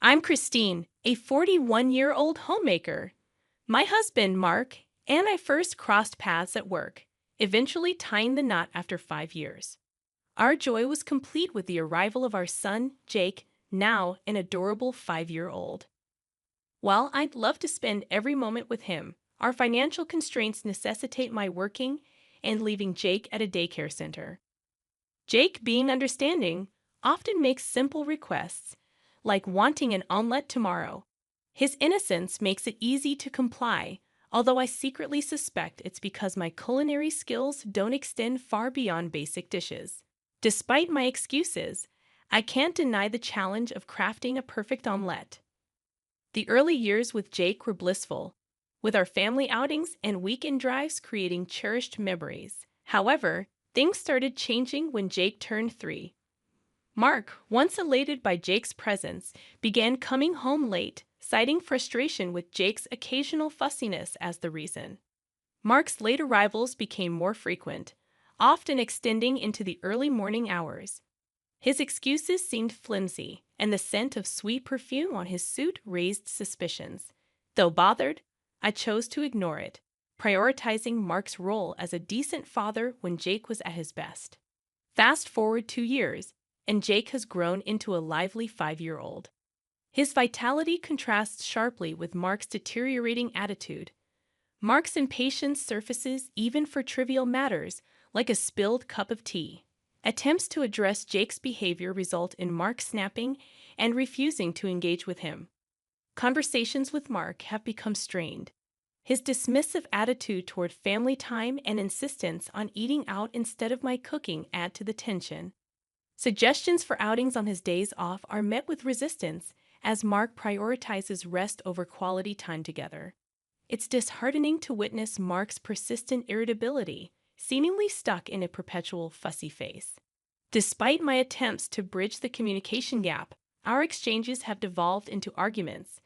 I'm Christine, a 41-year-old homemaker. My husband, Mark, and I first crossed paths at work, eventually tying the knot after 5 years. Our joy was complete with the arrival of our son, Jake, now an adorable 5-year-old. While I'd love to spend every moment with him, our financial constraints necessitate my working and leaving Jake at a daycare center. Jake, being understanding, often makes simple requests, like wanting an omelette tomorrow. His innocence makes it easy to comply, although I secretly suspect it's because my culinary skills don't extend far beyond basic dishes. Despite my excuses, I can't deny the challenge of crafting a perfect omelette. The early years with Jake were blissful, with our family outings and weekend drives creating cherished memories. However, things started changing when Jake turned 3. Mark, once elated by Jake's presence, began coming home late, citing frustration with Jake's occasional fussiness as the reason. Mark's late arrivals became more frequent, often extending into the early morning hours. His excuses seemed flimsy, and the scent of sweet perfume on his suit raised suspicions. Though bothered, I chose to ignore it, prioritizing Mark's role as a decent father when Jake was at his best. Fast forward 2 years, and Jake has grown into a lively 5-year-old. His vitality contrasts sharply with Mark's deteriorating attitude. Mark's impatience surfaces even for trivial matters, like a spilled cup of tea. Attempts to address Jake's behavior result in Mark snapping and refusing to engage with him. Conversations with Mark have become strained. His dismissive attitude toward family time and insistence on eating out instead of my cooking add to the tension. Suggestions for outings on his days off are met with resistance as Mark prioritizes rest over quality time together. It's disheartening to witness Mark's persistent irritability, seemingly stuck in a perpetual fussy face. Despite my attempts to bridge the communication gap, our exchanges have devolved into arguments,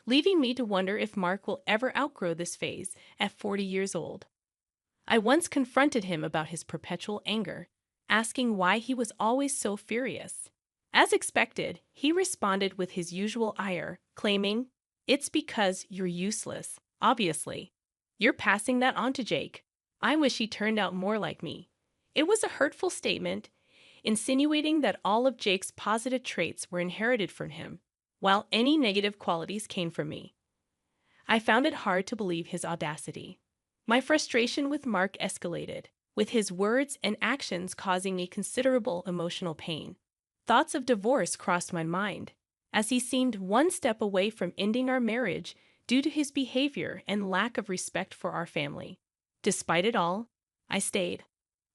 leaving me to wonder if Mark will ever outgrow this phase at 40 years old. I once confronted him about his perpetual anger, asking why he was always so furious. As expected, he responded with his usual ire, claiming, "It's because you're useless, obviously. You're passing that on to Jake. I wish he turned out more like me." It was a hurtful statement, insinuating that all of Jake's positive traits were inherited from him, while any negative qualities came from me. I found it hard to believe his audacity. My frustration with Mark escalated, with his words and actions causing me considerable emotional pain. Thoughts of divorce crossed my mind, as he seemed one step away from ending our marriage due to his behavior and lack of respect for our family. Despite it all, I stayed,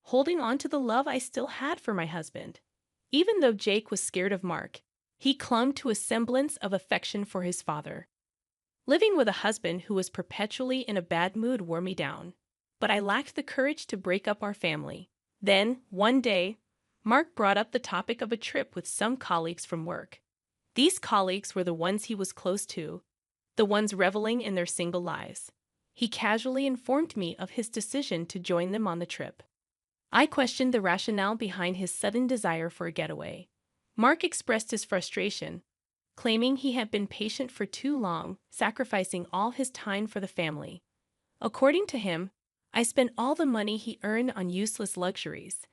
holding on to the love I still had for my husband. Even though Jake was scared of Mark, he clung to a semblance of affection for his father. Living with a husband who was perpetually in a bad mood wore me down, but I lacked the courage to break up our family. Then, one day, Mark brought up the topic of a trip with some colleagues from work. These colleagues were the ones he was close to, the ones reveling in their single lives. He casually informed me of his decision to join them on the trip. I questioned the rationale behind his sudden desire for a getaway. Mark expressed his frustration, claiming he had been patient for too long, sacrificing all his time for the family. According to him, I spent all the money he earned on useless luxuries.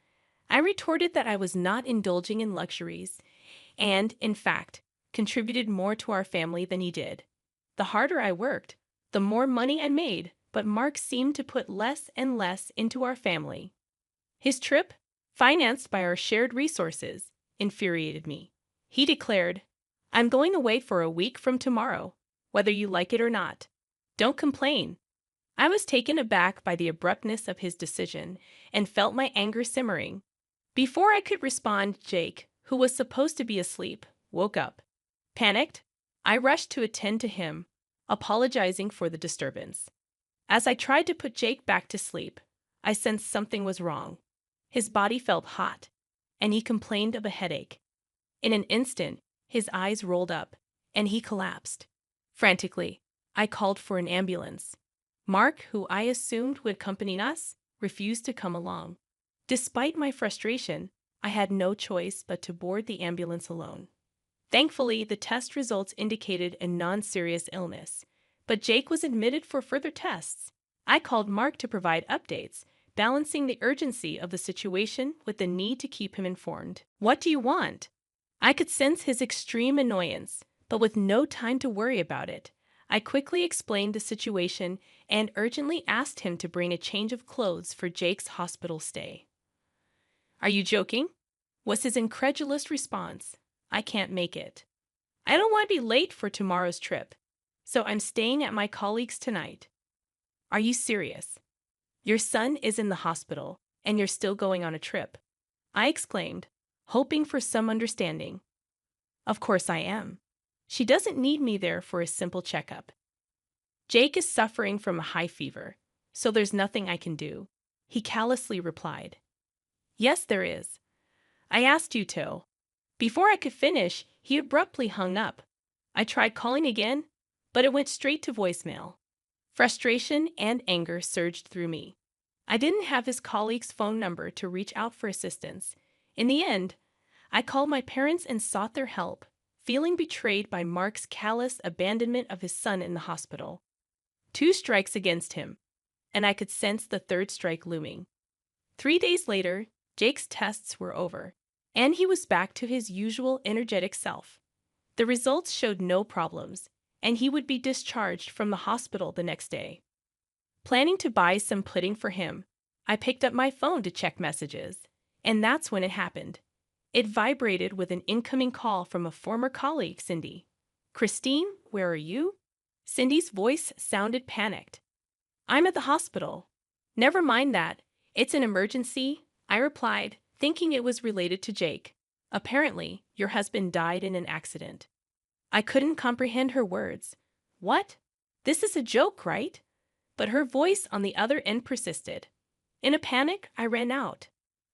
I retorted that I was not indulging in luxuries and, in fact, contributed more to our family than he did. The harder I worked, the more money I made, but Mark seemed to put less and less into our family. His trip, financed by our shared resources, infuriated me. He declared, "I'm going away for a week from tomorrow, whether you like it or not. Don't complain." I was taken aback by the abruptness of his decision and felt my anger simmering. Before I could respond, Jake, who was supposed to be asleep, woke up. Panicked, I rushed to attend to him, apologizing for the disturbance. As I tried to put Jake back to sleep, I sensed something was wrong. His body felt hot, and he complained of a headache. In an instant, his eyes rolled up, and he collapsed. Frantically, I called for an ambulance. Mark, who I assumed would accompany us, refused to come along. Despite my frustration, I had no choice but to board the ambulance alone. Thankfully, the test results indicated a non-serious illness, but Jake was admitted for further tests. I called Mark to provide updates, balancing the urgency of the situation with the need to keep him informed. "What do you want?" I could sense his extreme annoyance, but with no time to worry about it, I quickly explained the situation and urgently asked him to bring a change of clothes for Jake's hospital stay. "Are you joking?" was his incredulous response. "I can't make it. I don't want to be late for tomorrow's trip, so I'm staying at my colleague's tonight." "Are you serious? Your son is in the hospital, and you're still going on a trip?" I exclaimed, hoping for some understanding. "Of course I am. She doesn't need me there for a simple checkup. Jake is suffering from a high fever, so there's nothing I can do," he callously replied. "Yes, there is. I asked you to." Before I could finish, he abruptly hung up. I tried calling again, but it went straight to voicemail. Frustration and anger surged through me. I didn't have his colleague's phone number to reach out for assistance. In the end, I called my parents and sought their help, feeling betrayed by Mark's callous abandonment of his son in the hospital. 2 strikes against him, and I could sense the 3rd strike looming. 3 days later, Jake's tests were over, and he was back to his usual energetic self. The results showed no problems, and he would be discharged from the hospital the next day. Planning to buy some pudding for him, I picked up my phone to check messages, and that's when it happened. It vibrated with an incoming call from a former colleague, Cindy. "Christine, where are you?" Cindy's voice sounded panicked. "I'm at the hospital." "Never mind that. It's an emergency," I replied, thinking it was related to Jake. "Apparently, your husband died in an accident." I couldn't comprehend her words. "What? This is a joke, right?" But her voice on the other end persisted. In a panic, I ran out.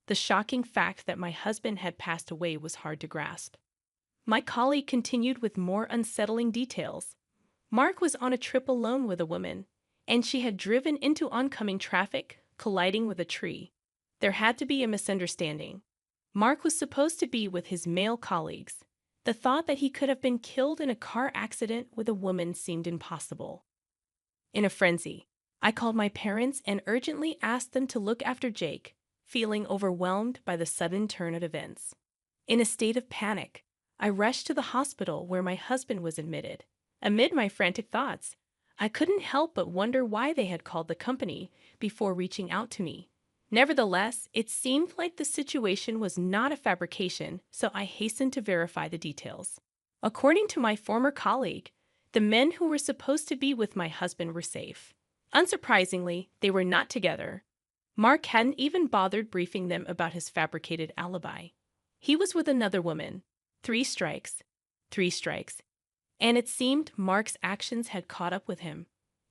The shocking fact that my husband had passed away was hard to grasp. My colleague continued with more unsettling details. Mark was on a trip alone with a woman, and she had driven into oncoming traffic, colliding with a tree. There had to be a misunderstanding. Mark was supposed to be with his male colleagues. The thought that he could have been killed in a car accident with a woman seemed impossible. In a frenzy, I called my parents and urgently asked them to look after Jake, feeling overwhelmed by the sudden turn of events. In a state of panic, I rushed to the hospital where my husband was admitted. Amid my frantic thoughts, I couldn't help but wonder why they had called the company before reaching out to me. Nevertheless, it seemed like the situation was not a fabrication, so I hastened to verify the details. According to my former colleague, the men who were supposed to be with my husband were safe. Unsurprisingly, they were not together. Mark hadn't even bothered briefing them about his fabricated alibi. He was with another woman. 3 strikes. 3 strikes. And it seemed Mark's actions had caught up with him.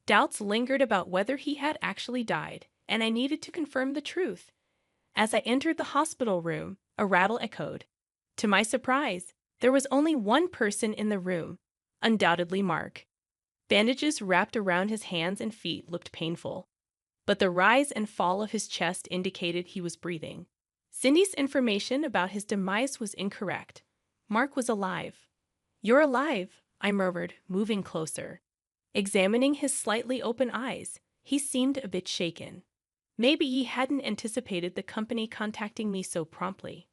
Doubts lingered about whether he had actually died, and I needed to confirm the truth. As I entered the hospital room, a rattle echoed. To my surprise, there was only one person in the room, undoubtedly Mark. Bandages wrapped around his hands and feet looked painful, but the rise and fall of his chest indicated he was breathing. Cindy's information about his demise was incorrect. Mark was alive. "You're alive," I murmured, moving closer. Examining his slightly open eyes, he seemed a bit shaken. Maybe he hadn't anticipated the company contacting me so promptly.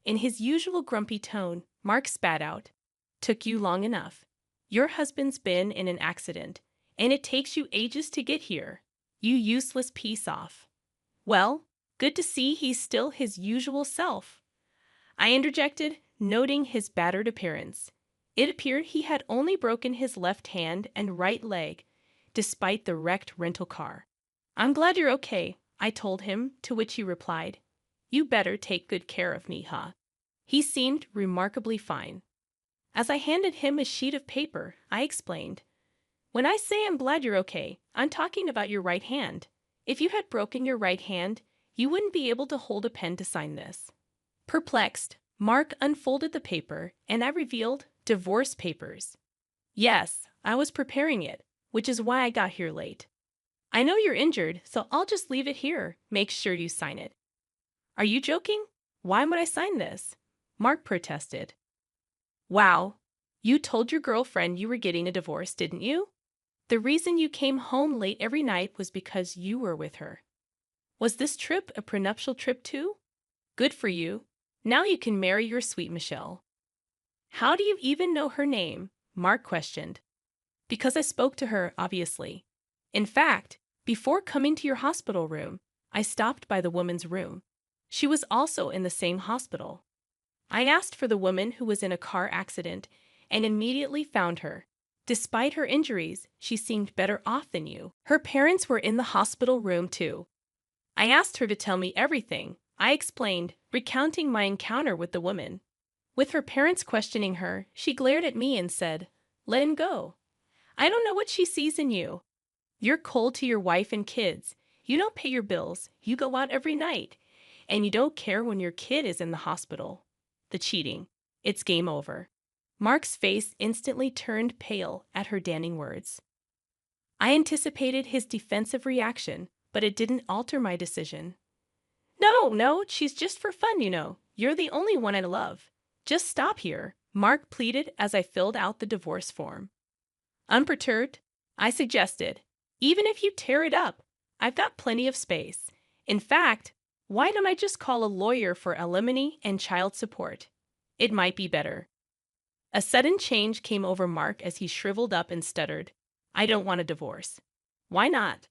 In his usual grumpy tone, Mark spat out, "Took you long enough. Your husband's been in an accident, and it takes you ages to get here. You useless piece-off." "Well, good to see he's still his usual self," I interjected, noting his battered appearance. It appeared he had only broken his left hand and right leg, despite the wrecked rental car. "I'm glad you're okay," I told him, to which he replied, "You better take good care of me, huh?" He seemed remarkably fine. As I handed him a sheet of paper, I explained, "When I say I'm glad you're okay, I'm talking about your right hand. If you had broken your right hand, you wouldn't be able to hold a pen to sign this." Perplexed, Mark unfolded the paper, and I revealed divorce papers. "Yes, I was preparing it, which is why I got here late. I know you're injured, so I'll just leave it here. Make sure you sign it." "Are you joking? Why would I sign this?" Mark protested. Wow, you told your girlfriend you were getting a divorce, didn't you? The reason you came home late every night was because you were with her. Was this trip a prenuptial trip too? Good for you. Now you can marry your sweet Michelle. How do you even know her name? Mark questioned. Because I spoke to her, obviously. In fact, before coming to your hospital room, I stopped by the woman's room. She was also in the same hospital. I asked for the woman who was in a car accident and immediately found her. Despite her injuries, she seemed better off than you. Her parents were in the hospital room too. I asked her to tell me everything. I explained, recounting my encounter with the woman. With her parents questioning her, she glared at me and said, "Let him go. I don't know what she sees in you. You're cold to your wife and kids. You don't pay your bills. You go out every night. And you don't care when your kid is in the hospital. The cheating. It's game over." Mark's face instantly turned pale at her damning words. I anticipated his defensive reaction, but it didn't alter my decision. No, she's just for fun, you know. You're the only one I love. Just stop here, Mark pleaded as I filled out the divorce form. Unperturbed, I suggested, even if you tear it up, I've got plenty of space. In fact, why don't I just call a lawyer for alimony and child support? It might be better. A sudden change came over Mark as he shriveled up and stuttered, "I don't want a divorce." "Why not?"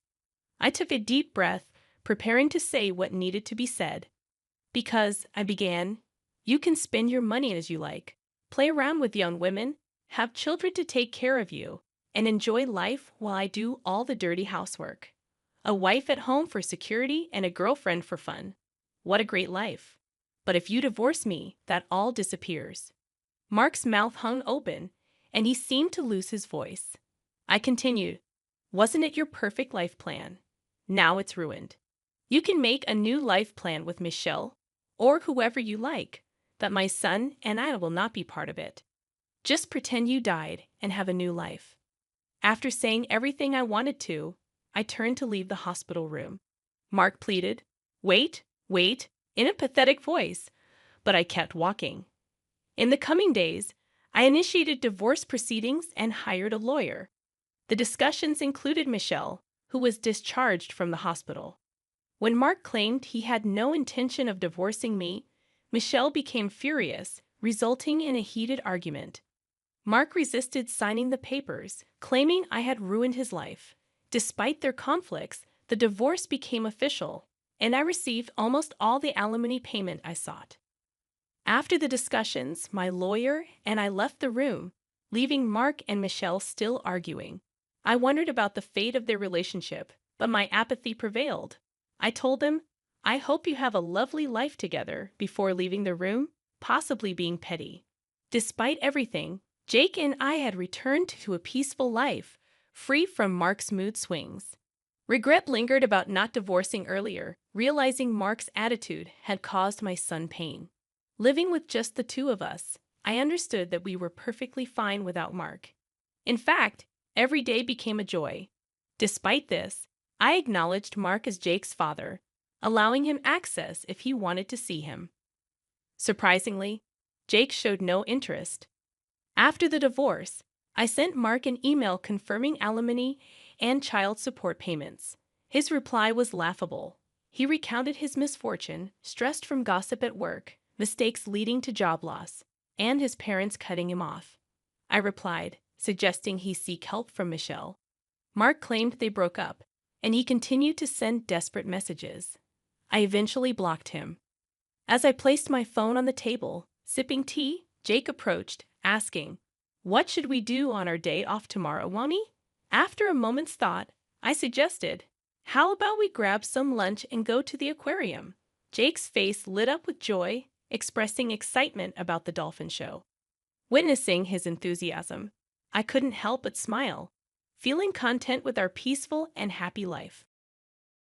I took a deep breath, preparing to say what needed to be said. "Because," I began, "you can spend your money as you like, play around with young women, have children to take care of you, and enjoy life while I do all the dirty housework. A wife at home for security and a girlfriend for fun. What a great life. But if you divorce me, that all disappears." Mark's mouth hung open, and he seemed to lose his voice. I continued, "Wasn't it your perfect life plan? Now it's ruined. You can make a new life plan with Michelle, or whoever you like, but my son and I will not be part of it. Just pretend you died and have a new life." After saying everything I wanted to, I turned to leave the hospital room. Mark pleaded, wait, in a pathetic voice, but I kept walking. In the coming days, I initiated divorce proceedings and hired a lawyer. The discussions included Michelle, who was discharged from the hospital. When Mark claimed he had no intention of divorcing me, Michelle became furious, resulting in a heated argument. Mark resisted signing the papers, claiming I had ruined his life. Despite their conflicts, the divorce became official, and I received almost all the alimony payment I sought. After the discussions, my lawyer and I left the room, leaving Mark and Michelle still arguing. I wondered about the fate of their relationship, but my apathy prevailed. I told them, "I hope you have a lovely life together," before leaving the room, possibly being petty. Despite everything, Jake and I had returned to a peaceful life, free from Mark's mood swings. Regret lingered about not divorcing earlier, realizing Mark's attitude had caused my son pain. Living with just the two of us, I understood that we were perfectly fine without Mark. In fact, every day became a joy. Despite this, I acknowledged Mark as Jake's father, allowing him access if he wanted to see him. Surprisingly, Jake showed no interest. After the divorce, I sent Mark an email confirming alimony and child support payments. His reply was laughable. He recounted his misfortune, stressed from gossip at work, mistakes leading to job loss, and his parents cutting him off. I replied, suggesting he seek help from Michelle. Mark claimed they broke up, and he continued to send desperate messages. I eventually blocked him. As I placed my phone on the table, sipping tea, Jake approached, asking, "What should we do on our day off tomorrow, Mommy?" After a moment's thought, I suggested, "How about we grab some lunch and go to the aquarium?" Jake's face lit up with joy, expressing excitement about the dolphin show. Witnessing his enthusiasm, I couldn't help but smile, feeling content with our peaceful and happy life.